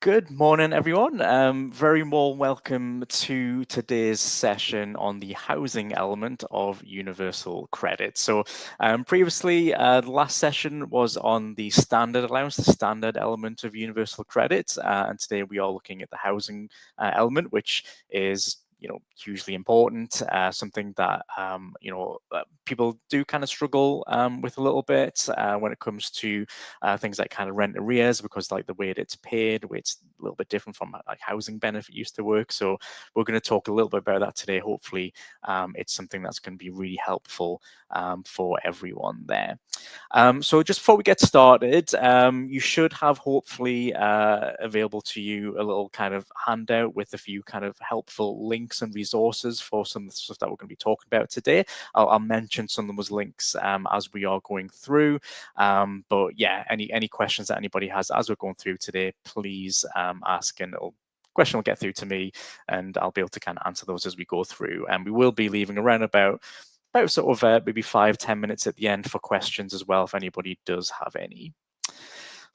Good morning, everyone. Very warm welcome to today's session on the housing element of universal credit. Previously, the last session was on the standard allowance, the standard element of universal credit, and today we are looking at the housing element, which is hugely important, something that people do kind of struggle with a little bit when it comes to things like kind of rent arrears, because like the way that it's paid, it's a little bit different from like housing benefit used to work. So we're going to talk a little bit about that today. Hopefully it's something that's going to be really helpful for everyone there. So just before we get started, you should have hopefully available to you a little kind of handout with a few kind of helpful links and resources for some of the stuff that we're going to be talking about today. I'll mention some of those links as we are going through. But yeah, any questions that anybody has as we're going through today, please ask, and question will get through to me and I'll be able to kind of answer those as we go through. And we will be leaving around about sort of maybe 5-10 minutes at the end for questions as well, if anybody does have any.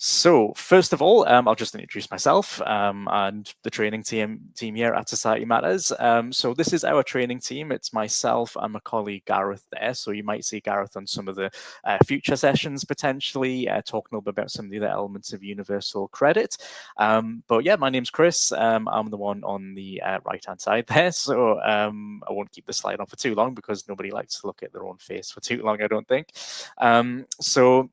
So first of all, I'll just introduce myself and the training team here at Society Matters. So this is our training team. It's myself and my colleague Gareth there. So you might see Gareth on some of the future sessions potentially, talking a little bit about some of the other elements of universal credit. But yeah, my name's Chris. I'm the one on the right-hand side there. So I won't keep the slide on for too long because nobody likes to look at their own face for too long, I don't think. So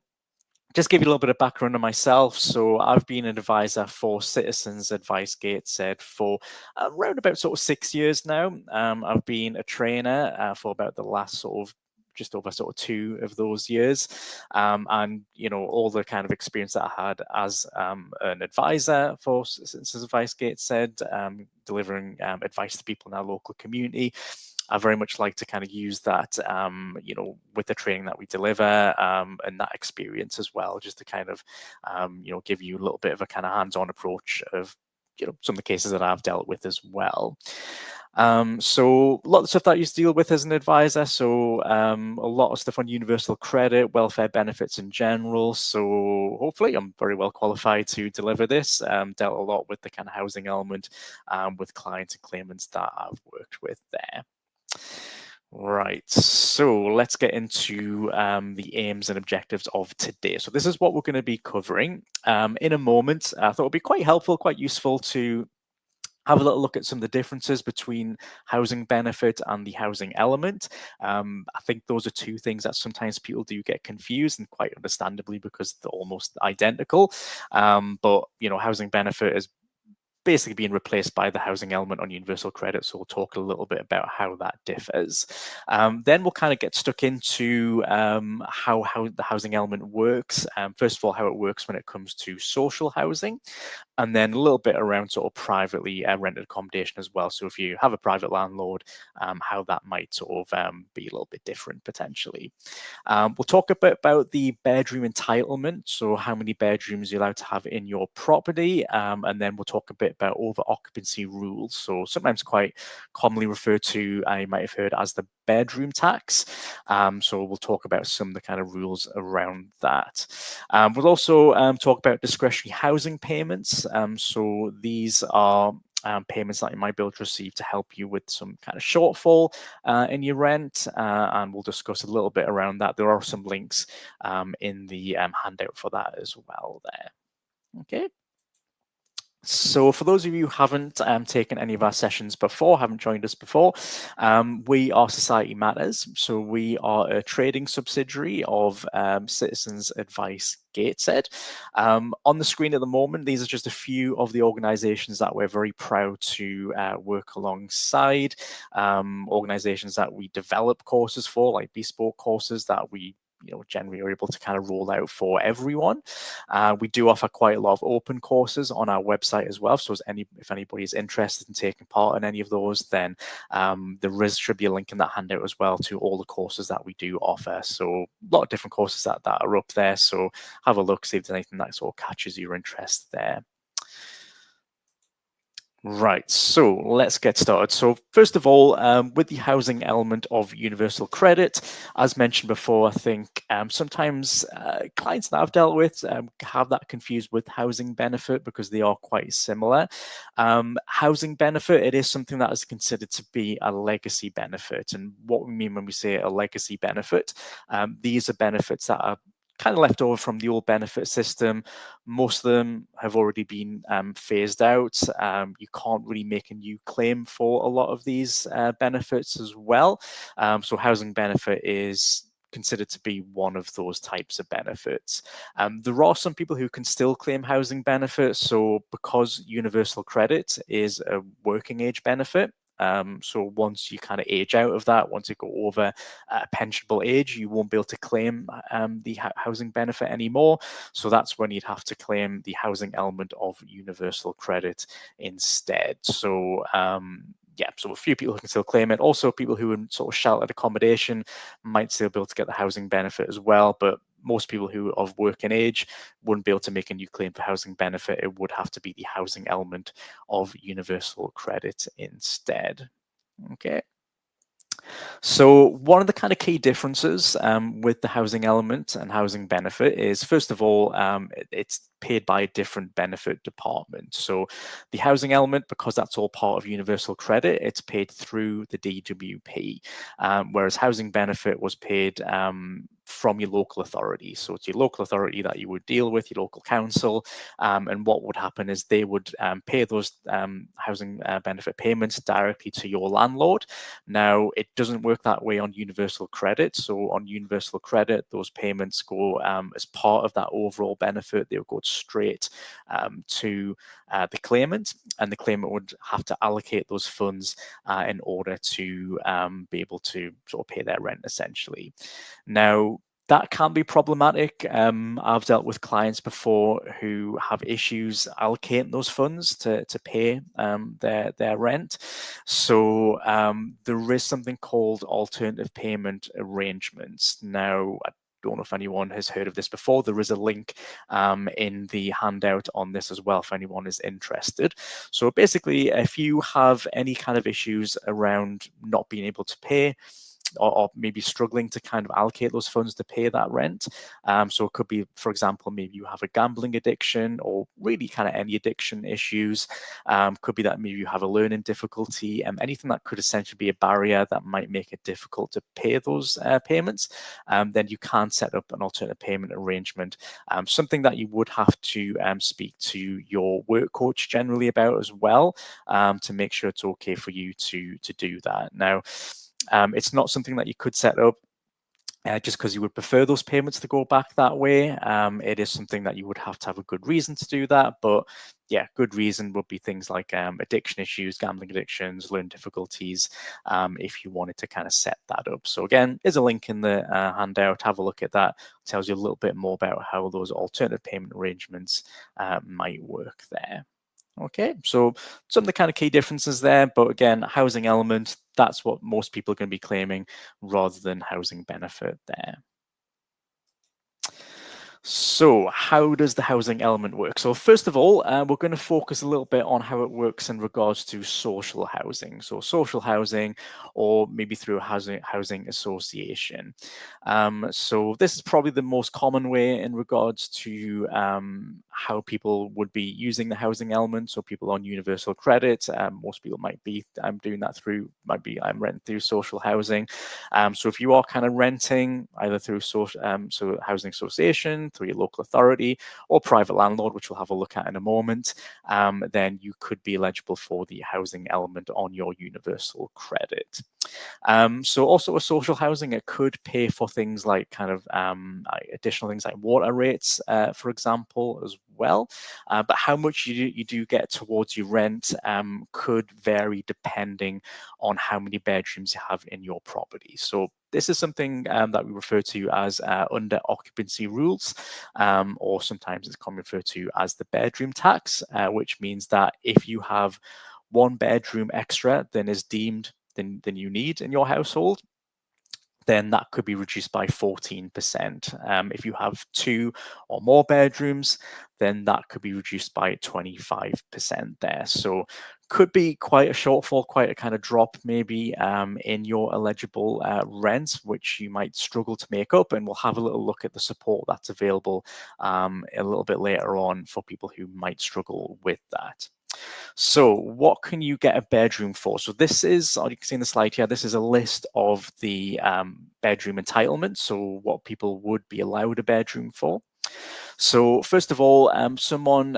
just give you a little bit of background on myself. So I've been an advisor for Citizens Advice Gateshead for around about sort of 6 years now. I've been a trainer for about the last sort of just over sort of 2 of those years. And, all the kind of experience that I had as an advisor for Citizens Advice Gateshead, delivering advice to people in our local community. I very much like to kind of use that, with the training that we deliver and that experience as well, just to kind of, give you a little bit of a kind of hands-on approach of, some of the cases that I've dealt with as well. So a lot of stuff that I used to deal with as an advisor. So a lot of stuff on universal credit, welfare benefits in general. So hopefully I'm very well qualified to deliver this. Dealt a lot with the kind of housing element with clients and claimants that I've worked with there. Right, so let's get into the aims and objectives of today. So this is what we're going to be covering in a moment. I thought it would be quite helpful, quite useful to have a little look at some of the differences between housing benefit and the housing element. I think those are two things that sometimes people do get confused, and quite understandably, because they're almost identical. But housing benefit is basically being replaced by the housing element on universal credit. So we'll talk a little bit about how that differs. Then we'll kind of get stuck into how the housing element works. First of all, how it works when it comes to social housing, and then a little bit around sort of privately rented accommodation as well. So if you have a private landlord, how that might sort of be a little bit different potentially. We'll talk a bit about the bedroom entitlement, so how many bedrooms you're allowed to have in your property, and then we'll talk a bit about over occupancy rules, so sometimes quite commonly referred to, you might have heard, as the bedroom tax. So we'll talk about some of the kind of rules around that. We'll also talk about discretionary housing payments. So these are payments that you might be able to receive to help you with some kind of shortfall in your rent, and we'll discuss a little bit around that. There are some links in the handout for that as well there. Okay. So for those of you who haven't taken any of our sessions before, haven't joined us before, we are Society Matters. So we are a trading subsidiary of Citizens Advice Gateshead. On the screen at the moment, these are just a few of the organizations that we're very proud to work alongside, organizations that we develop courses for, like bespoke courses that we generally are able to kind of roll out for everyone. We do offer quite a lot of open courses on our website as well. So if anybody is interested in taking part in any of those, then there should be a link in that handout as well to all the courses that we do offer. So a lot of different courses that are up there. So have a look, see if there's anything that sort of catches your interest there. Right, so let's get started. So, first of all, with the housing element of universal credit, as mentioned before, I think sometimes clients that I've dealt with have that confused with housing benefit because they are quite similar. Housing benefit, it is something that is considered to be a legacy benefit. And what we mean when we say a legacy benefit, these are benefits that are kind of left over from the old benefit system. Most of them have already been phased out. You can't really make a new claim for a lot of these benefits as well. So housing benefit is considered to be one of those types of benefits. There are some people who can still claim housing benefits. So because universal credit is a working age benefit, so once you kind of age out of that, once you go over pensionable age, you won't be able to claim the housing benefit anymore. So that's when you'd have to claim the housing element of universal credit instead. So yeah, so a few people who can still claim it. Also, people who are in sort of sheltered accommodation might still be able to get the housing benefit as well. But most people who are of working age wouldn't be able to make a new claim for housing benefit. It would have to be the housing element of universal credit instead. Okay. So one of the kind of key differences with the housing element and housing benefit is, first of all, it's paid by a different benefit department. So the housing element, because that's all part of universal credit, it's paid through the DWP, whereas housing benefit was paid from your local authority. So it's your local authority that you would deal with, your local council, and what would happen is they would pay those housing benefit payments directly to your landlord. Now, it doesn't work that way on universal credit. So on universal credit, those payments go as part of that overall benefit. They'll go straight to the claimant, and the claimant would have to allocate those funds in order to be able to sort of pay their rent, essentially. Now, that can be problematic. I've dealt with clients before who have issues allocating those funds to pay their rent. So there is something called alternative payment arrangements. Now, I don't know if anyone has heard of this before. There is a link in the handout on this as well if anyone is interested. So basically, if you have any kind of issues around not being able to pay, or maybe struggling to kind of allocate those funds to pay that rent. So it could be, for example, maybe you have a gambling addiction or really kind of any addiction issues. Could be that maybe you have a learning difficulty, anything that could essentially be a barrier that might make it difficult to pay those payments. Then you can set up an alternate payment arrangement, something that you would have to speak to your work coach generally about as well, to make sure it's okay for you to do that. Now, it's not something that you could set up just because you would prefer those payments to go back that way. It is something that you would have to have a good reason to do that. But yeah, good reason would be things like addiction issues, gambling addictions, learning difficulties, if you wanted to kind of set that up. So again, there's a link in the handout. Have a look at that. It tells you a little bit more about how those alternative payment arrangements might work there. Okay, so some of the kind of key differences there, but again, housing element, that's what most people are going to be claiming rather than housing benefit there. So how does the housing element work? So first of all, we're going to focus a little bit on how it works in regards to social housing. So social housing, or maybe through a housing association. So this is probably the most common way in regards to how people would be using the housing element. So people on universal credit, most people might be doing that through, might be renting through social housing. So if you are kind of renting either through social, so housing association, through your local authority, or private landlord, which we'll have a look at in a moment, then you could be eligible for the housing element on your universal credit. So also with social housing, it could pay for things like kind of additional things like water rates, for example, as well. But how much you do get towards your rent could vary depending on how many bedrooms you have in your property. So this is something that we refer to as under occupancy rules, or sometimes it's commonly referred to as the bedroom tax, which means that if you have one bedroom extra than is deemed than you need in your household, then that could be reduced by 14%. If you have two or more bedrooms, then that could be reduced by 25% there. So Could be quite a shortfall, quite a kind of drop maybe in your eligible rent, which you might struggle to make up. And we'll have a little look at the support that's available a little bit later on for people who might struggle with that. So what can you get a bedroom for? So this is, you can see in the slide here, this is a list of the bedroom entitlements. So what people would be allowed a bedroom for. So first of all, someone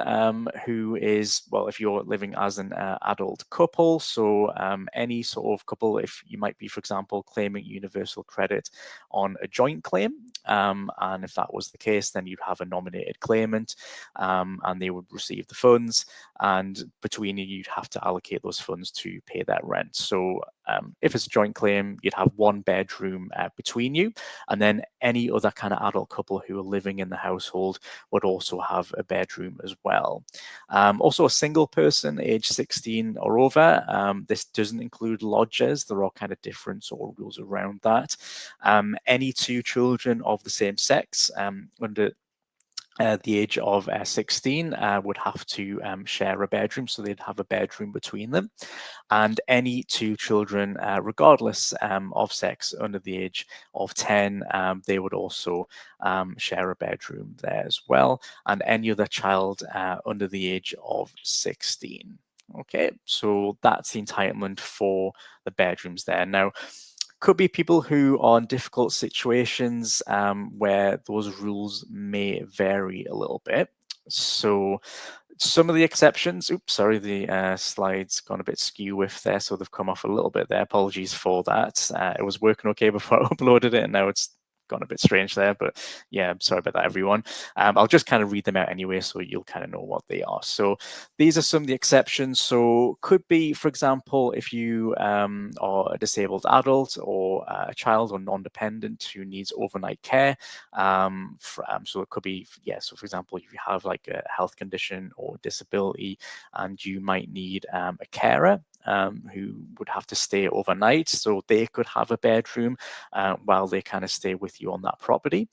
who is, well, if you're living as an adult couple, so any sort of couple, if you might be, for example, claiming universal credit on a joint claim, and if that was the case, then you'd have a nominated claimant, and they would receive the funds, and between you, you'd have to allocate those funds to pay that rent. So if it's a joint claim, you'd have one bedroom between you, and then any other kind of adult couple who are living in the household would also have a bedroom as well. Also, a single person age 16 or over. This doesn't include lodgers. There are kind of different sort of rules around that. Any two children of the same sex under the age of 16 would have to share a bedroom, so they'd have a bedroom between them. And any two children, regardless of sex, under the age of 10, they would also share a bedroom there as well. And any other child under the age of 16. Okay, so that's the entitlement for the bedrooms there. Now, could be people who are in difficult situations where those rules may vary a little bit. So some of the exceptions, oops, sorry, the slide's gone a bit skew with there, so they've come off a little bit there. Apologies for that. It was working okay before I uploaded it, and now it's gone a bit strange there, but yeah, I'm sorry about that, everyone. I'll just kind of read them out anyway, so you'll kind of know what they are. So these are some of the exceptions. So could be, for example, if you are a disabled adult or a child or non-dependent who needs overnight care. So it could be, yeah, so for example, if you have like a health condition or disability and you might need a carer, who would have to stay overnight, so they could have a bedroom while they kind of stay with you on that property.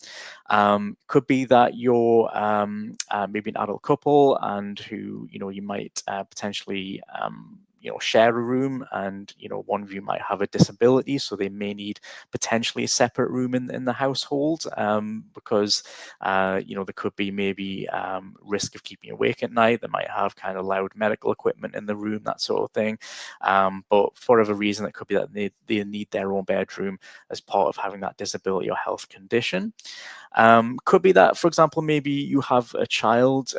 Could be that you're maybe an adult couple and who, you might potentially share a room, and one of you might have a disability, so they may need potentially a separate room in the household, because there could be maybe risk of keeping you awake at night. They might have kind of loud medical equipment in the room, that sort of thing, but for whatever reason, it could be that they need their own bedroom as part of having that disability or health condition. Could be that, for example, maybe you have a child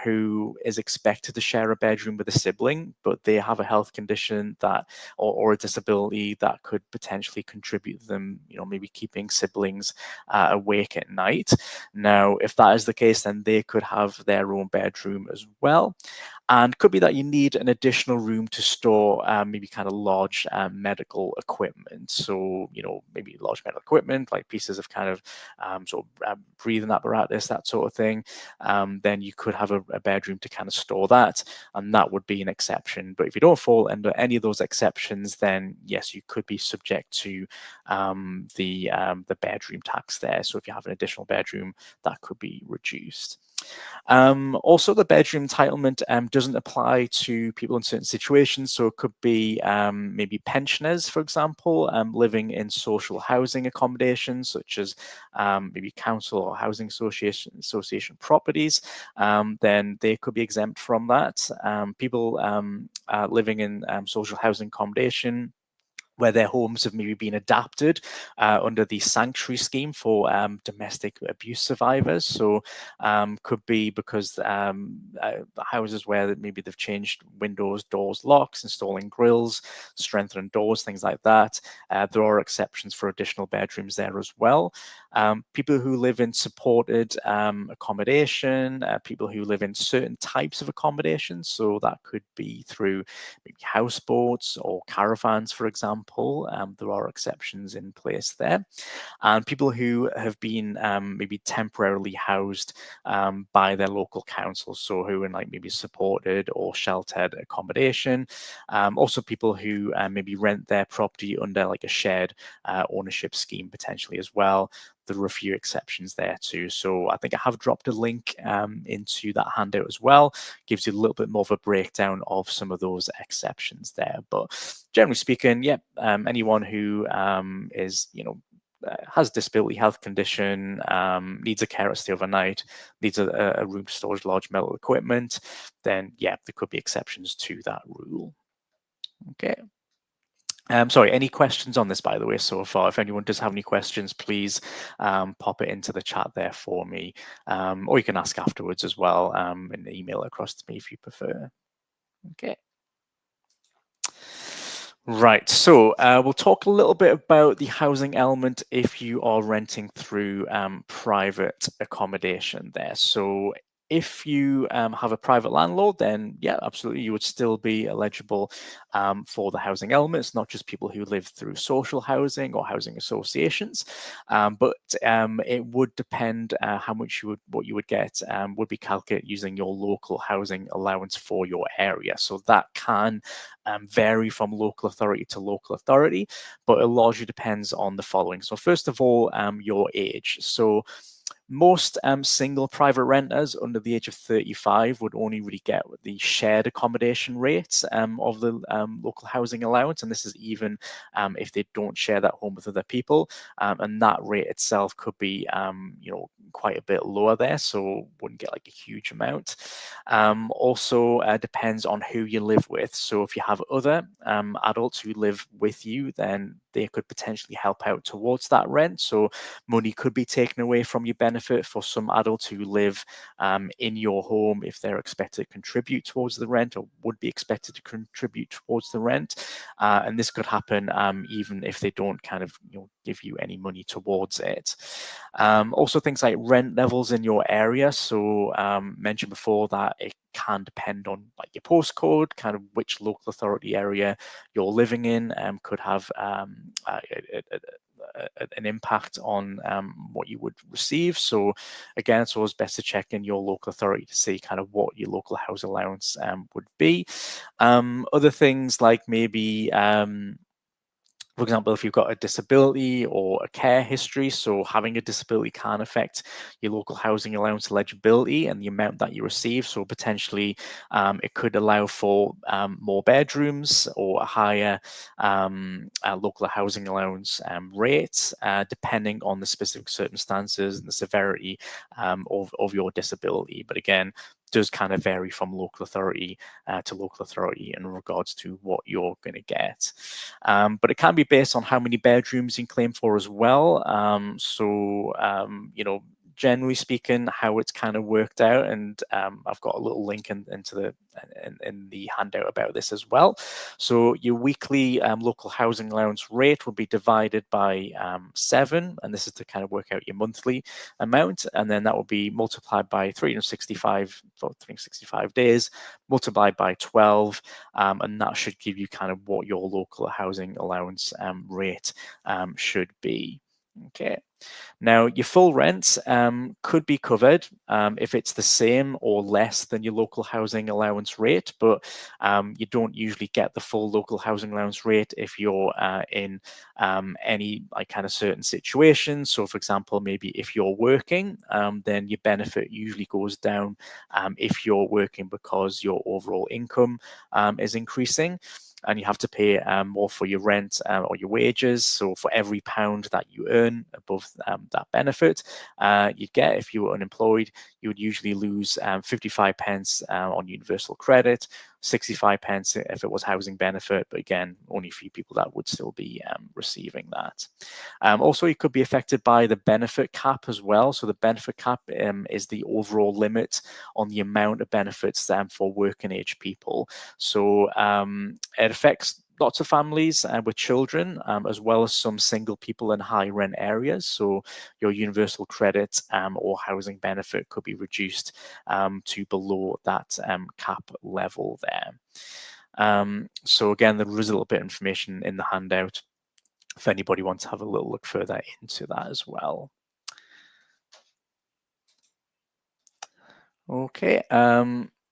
who is expected to share a bedroom with a sibling, but they have a health condition that, or a disability that could potentially contribute to them, maybe keeping siblings awake at night. Now, if that is the case, then they could have their own bedroom as well. And could be that you need an additional room to store maybe kind of large medical equipment. So, maybe large medical equipment, like pieces of kind of breathing apparatus, that sort of thing. Then you could have a bedroom to kind of store that, and that would be an exception. But if you don't fall under any of those exceptions, then yes, you could be subject to the bedroom tax there. So if you have an additional bedroom, that could be reduced. Also, the bedroom entitlement doesn't apply to people in certain situations. So it could be maybe pensioners, for example, living in social housing accommodations, such as maybe council or housing association properties. Then they could be exempt from that. People living in social housing accommodation where their homes have maybe been adapted under the sanctuary scheme for domestic abuse survivors. So could be because houses where maybe they've changed windows, doors, locks, installing grills, strengthening doors, things like that. There are exceptions for additional bedrooms there as well. People who live in supported accommodation, people who live in certain types of accommodations. So that could be through maybe houseboats or caravans, for example. There are exceptions in place there. And people who have been maybe temporarily housed by their local council, so who are in like maybe supported or sheltered accommodation. Also people who maybe rent their property under like a shared ownership scheme potentially as well. there are a few exceptions there too. So I think I have dropped a link into that handout as well. Gives you a little bit more of a breakdown of some of those exceptions there. But generally speaking, yeah, anyone who is, has a disability health condition, needs a carer to stay overnight, needs a room to store large metal equipment, then yeah, there could be exceptions to that rule. Okay. Sorry, any questions on this, by the way, so far? If anyone does have any questions, please pop it into the chat there for me. Or you can ask afterwards as well and email it across to me if you prefer. Okay. Right, so we'll talk a little bit about the housing element if you are renting through private accommodation there. So if you have a private landlord, then yeah, absolutely, you would still be eligible for the housing element. It's not just people who live through social housing or housing associations, but it would depend how much what you would get would be calculated using your local housing allowance for your area. So that can vary from local authority to local authority, but it largely depends on the following. So first of all, your age. So most single private renters under the age of 35 would only really get the shared accommodation rates of the local housing allowance, and this is even if they don't share that home with other people, and that rate itself could be quite a bit lower there, so wouldn't get like a huge amount. Also depends on who you live with. So if you have other adults who live with you, then they could potentially help out towards that rent. So money could be taken away from your benefit for some adults who live in your home if they're expected to contribute towards the rent or would be expected to contribute towards the rent. And this could happen even if they don't kind of give you any money towards it. Also things like rent levels in your area. So mentioned before that it can depend on like your postcode, kind of which local authority area you're living in, could have an impact on what you would receive. So again, it's always best to check in your local authority to see kind of what your local house allowance would be. Other things like maybe for example, if you've got a disability or a care history, so having a disability can affect your local housing allowance eligibility and the amount that you receive. So potentially it could allow for more bedrooms or a higher local housing allowance rate, depending on the specific circumstances and the severity of your disability. But again, does kind of vary from local authority to local authority in regards to what you're going to get. But it can be based on how many bedrooms you can claim for as well. Generally speaking, how it's kind of worked out, and I've got a little link in the handout about this as well. So your weekly local housing allowance rate will be divided by 7, and this is to kind of work out your monthly amount, and then that will be multiplied by 365 for 365 days, multiplied by 12, and that should give you kind of what your local housing allowance rate should be. Okay. Now, your full rent could be covered if it's the same or less than your local housing allowance rate, but you don't usually get the full local housing allowance rate if you're in any like kind of certain situations. So, for example, maybe if you're working, then your benefit usually goes down if you're working because your overall income is increasing, and you have to pay more for your rent or your wages. So for every pound that you earn above that benefit you'd get if you were unemployed, you would usually lose 55 pence on universal credit, 65 pence if it was housing benefit, but again, only a few people that would still be receiving that. Also, you could be affected by the benefit cap as well. So the benefit cap is the overall limit on the amount of benefits for working age people. So it affects lots of families with children, as well as some single people in high rent areas. So your universal credit or housing benefit could be reduced to below that cap level there. So again, there is a little bit of information in the handout if anybody wants to have a little look further into that as well. Okay.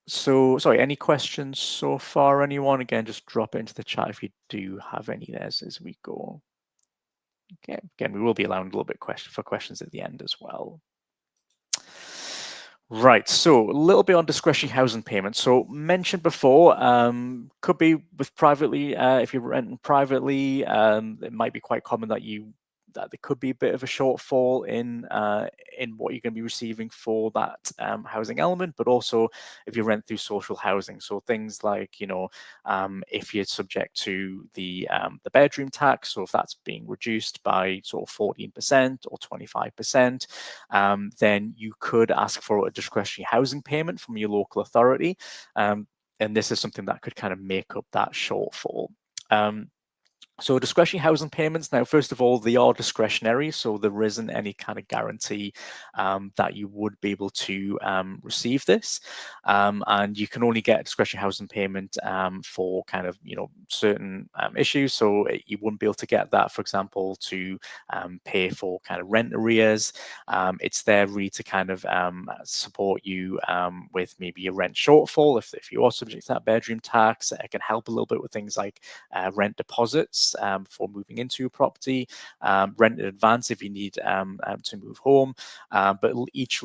So, sorry, any questions so far, anyone? Again, just drop it into the chat if you do have any there as we go. Okay, again, we will be allowing a little bit for questions at the end as well. Right, so a little bit on discretionary housing payments. So mentioned before, could be with privately, if you're renting privately, it might be quite common that there could be a bit of a shortfall in what you're going to be receiving for that housing element, but also if you rent through social housing. So things like, if you're subject to the bedroom tax, so if that's being reduced by sort of 14% or 25%, then you could ask for a discretionary housing payment from your local authority. And this is something that could kind of make up that shortfall. So discretionary housing payments, now, first of all, they are discretionary, so there isn't any kind of guarantee that you would be able to receive this. And you can only get a discretionary housing payment for kind of, certain issues. So you wouldn't be able to get that, for example, to pay for kind of rent arrears. It's there really to kind of support you with maybe your rent shortfall. If you are subject to that bedroom tax, it can help a little bit with things like rent deposits for moving into a property, rent in advance if you need to move home. But each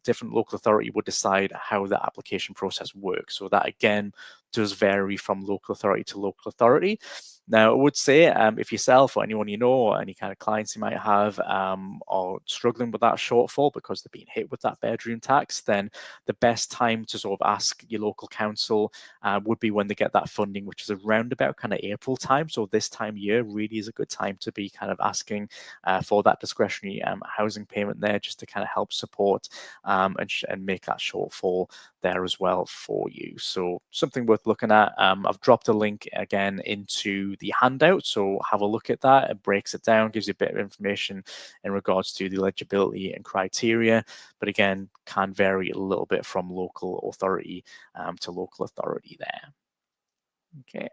different local authority would decide how the application process works. So that, again, does vary from local authority to local authority. Now, I would say if yourself or anyone you know or any kind of clients you might have are struggling with that shortfall because they're being hit with that bedroom tax, then the best time to sort of ask your local council would be when they get that funding, which is around about kind of April time. So this time of year really is a good time to be kind of asking for that discretionary housing payment there, just to kind of help support and make that shortfall there as well for you. So something worth looking at. I've dropped a link again into the handout, so have a look at that. It breaks it down, gives you a bit of information in regards to the eligibility and criteria, but again, can vary a little bit from local authority to local authority there. Okay.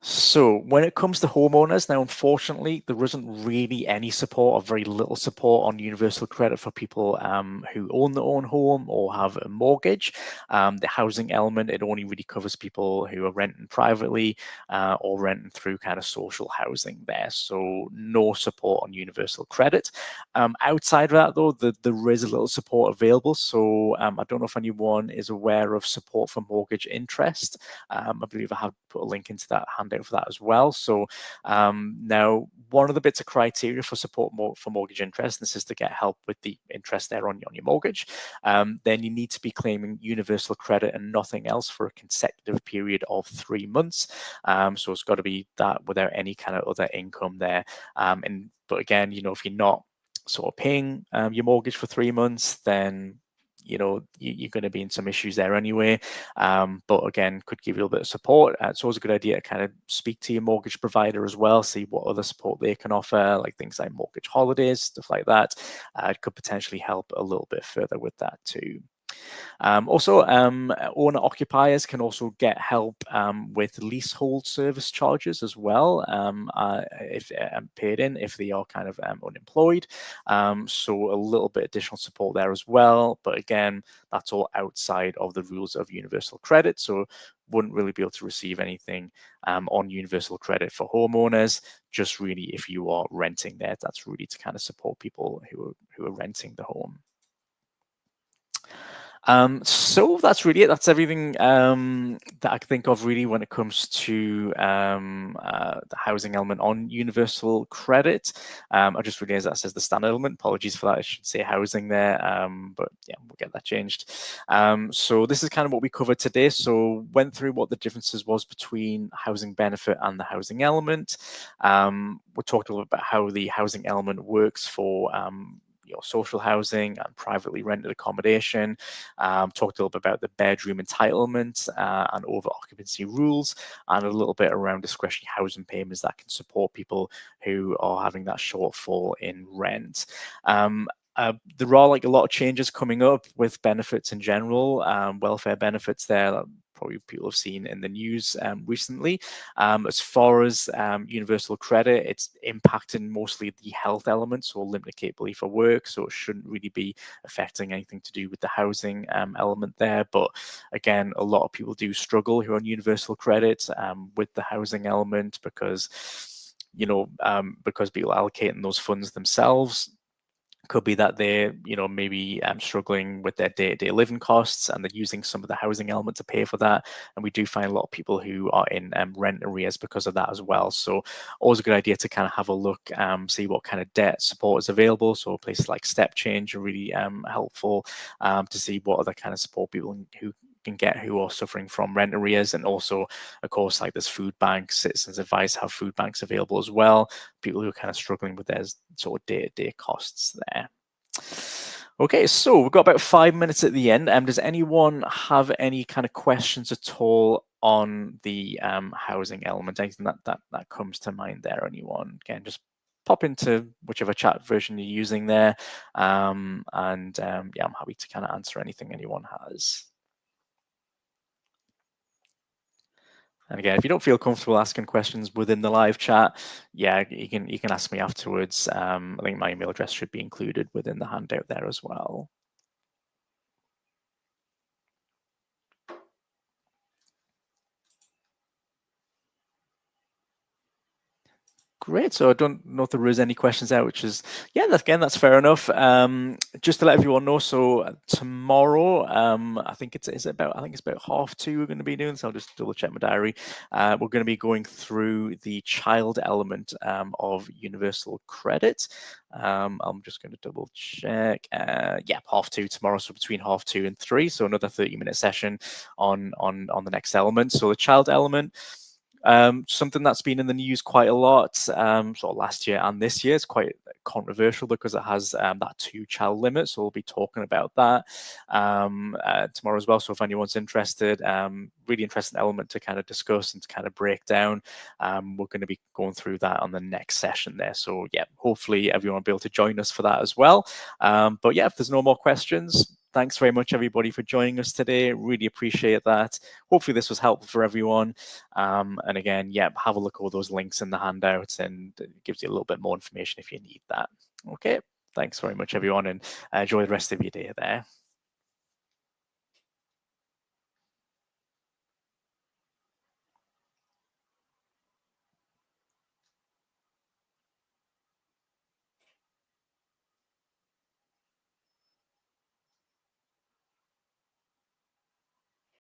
So when it comes to homeowners, now unfortunately there isn't really any support or very little support on universal credit for people who own their own home or have a mortgage. The housing element, it only really covers people who are renting privately or renting through kind of social housing there. So no support on universal credit. Outside of that though, there is a little support available. So I don't know if anyone is aware of support for mortgage interest. I believe I have put a link into that handout for that as well. So now, one of the bits of criteria for support for mortgage interest, this is to get help with the interest there on your mortgage, then you need to be claiming universal credit and nothing else for a consecutive period of 3 months. So it's got to be that without any kind of other income there. But again, if you're not sort of paying your mortgage for 3 months, then you're going to be in some issues there anyway. But again, could give you a little bit of support. It's always a good idea to kind of speak to your mortgage provider as well, see what other support they can offer, like things like mortgage holidays, stuff like that. It could potentially help a little bit further with that too. Also, owner occupiers can also get help with leasehold service charges as well, if paid in, if they are kind of unemployed. So a little bit additional support there as well. But again, that's all outside of the rules of universal credit. So wouldn't really be able to receive anything on universal credit for homeowners, just really if you are renting there. That's really to kind of support people who are renting the home. So that's really it. That's everything that I can think of really when it comes to the housing element on universal credit. I just realized that says the standard element. Apologies for that. I should say housing there. But yeah, we'll get that changed. So this is kind of what we covered today. So went through what the differences was between housing benefit and the housing element. We talked a little bit about how the housing element works for social housing and privately rented accommodation. Talked a little bit about the bedroom entitlement and over occupancy rules, and a little bit around discretionary housing payments that can support people who are having that shortfall in rent. There are a lot of changes coming up with benefits in general, welfare benefits there that probably people have seen in the news recently. As far as universal credit, it's impacting mostly the health elements, so limited capability for work, so it shouldn't really be affecting anything to do with the housing element there. But again, a lot of people do struggle who are on universal credit with the housing element because because people are allocating those funds themselves. Could be that they're, maybe struggling with their day-to-day living costs, and they're using some of the housing element to pay for that. And we do find a lot of people who are in rent arrears because of that as well. So always a good idea to kind of have a look, see what kind of debt support is available. So places like Step Change are really helpful to see what other kind of support people who can get who are suffering from rent arrears. And also, of course, like there's food banks, Citizens Advice have food banks available as well, people who are kind of struggling with their sort of day-to-day costs there. Okay, so we've got about 5 minutes at the end. Does anyone have any kind of questions at all on the housing element? Anything that comes to mind there? Anyone? Again, just pop into whichever chat version you're using there, yeah, I'm happy to kind of answer anything anyone has. And again, if you don't feel comfortable asking questions within the live chat, yeah, you can ask me afterwards. I think my email address should be included within the handout there as well. Great. So I don't know if there is any questions there, which is, yeah, that's fair enough. Just to let everyone know, so tomorrow, I think it's about 2:30 we're going to be doing. So I'll just double check my diary. We're going to be going through the child element of universal credit. I'm just going to double check. Yeah, 2:30 tomorrow. So between 2:30 and 3. So another 30-minute session on the next element. So the child element. Something that's been in the news quite a lot, sort of last year and this year. It's quite controversial because it has that 2-child limit. So we'll be talking about that tomorrow as well. So if anyone's interested, really interesting element to kind of discuss and to kind of break down. We're going to be going through that on the next session there. So yeah, hopefully everyone will be able to join us for that as well. But yeah, if there's no more questions, thanks very much, everybody, for joining us today. Really appreciate that. Hopefully this was helpful for everyone. And again, yeah, have a look at all those links in the handouts, and it gives you a little bit more information if you need that. Okay, thanks very much, everyone, and enjoy the rest of your day there.